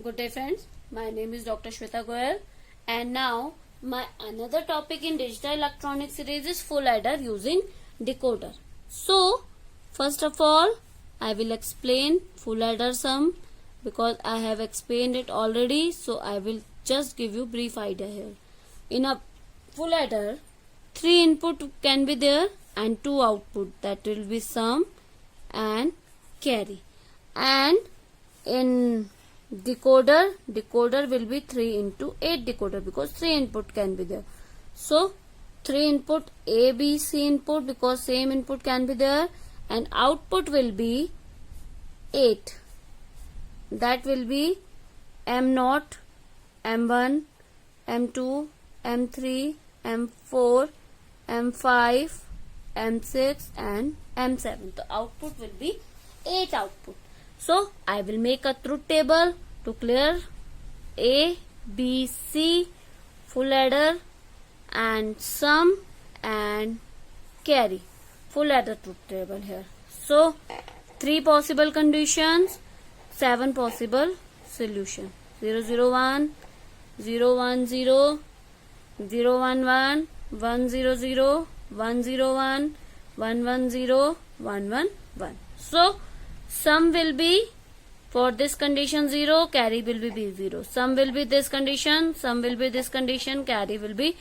Good day friends, my name is Dr. Shweta Goyal and now my another topic in digital electronics series is full adder using decoder. So first of all I will explain full adder sum because I have explained it already, so I will just give you brief idea here. In a full adder 3 input can be there and 2 output, that will be sum and carry, and in decoder will be 3 into 8 decoder because 3 input can be there. So 3 input A, B, C input because same input can be there, and output will be 8. That will be M0, M1, M2, M3, M4, M5, M6 and M7. The output will be 8 output. So I will make a truth table to clear A, B, C, full adder and sum and carry. Full adder truth table here. So 3 possible conditions, 7 possible solution. 001, 010, 011, 100, 101, 110, 111. So sum will be for this condition 0, carry will be 0. Sum will be this condition, sum will be this condition, carry will be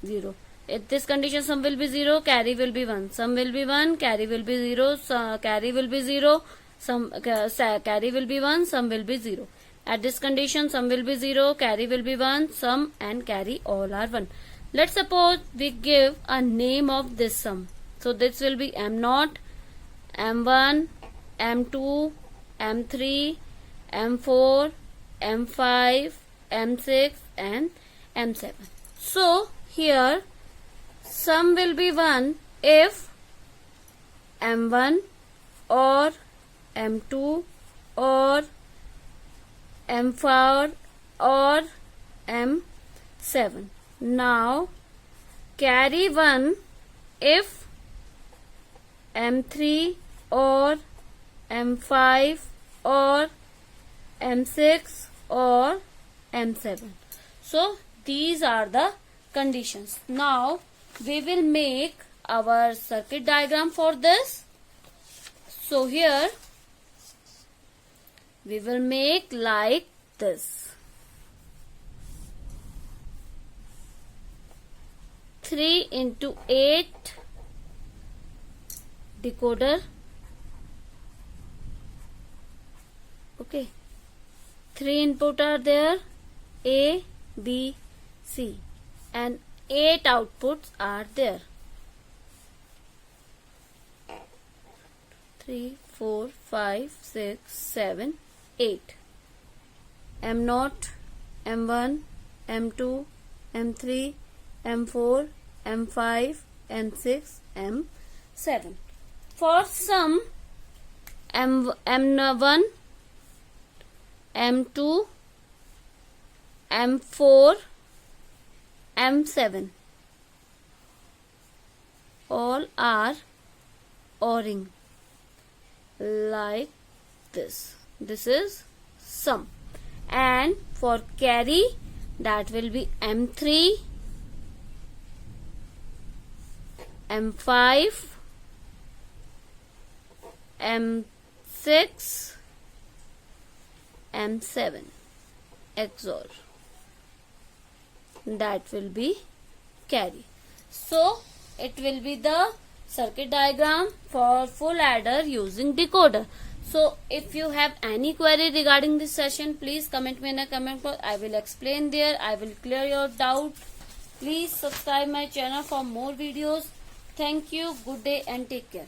0. At this condition sum will be 0, carry will be 1. Sum will be 1, carry will be 0, carry will be 0, carry will be 1, sum will be 0. At this condition sum will be 0, carry will be 1, sum and carry all are 1. Let's suppose we give a name of this sum. So this will be M0, M1, M2, M3, M4, M5, M6 and M7. So here sum will be 1 if M1 or M2 or M4 or M7. Now carry 1 if M3 or M5 or M6 or M7. So these are the conditions. Now we will make our circuit diagram for this. So here we will make like this. 3 into 8 decoder. Okay, 3 input are there, A, B, C, and 8 outputs are there. 3, 4, 5, 6, 7, 8. M0, M1, M2, M3, M4, M5, M6, M7. For sum, M1, M2, M4, M7 all are ORing like this. This is sum. And for carry, that will be M3, M5, M6, M7 XOR. That will be carry. So it will be the circuit diagram for full adder using decoder. So if you have any query regarding this session, please comment me in a comment box. I will explain there. I will clear your doubt. Please subscribe my channel for more videos. Thank you. Good day and take care.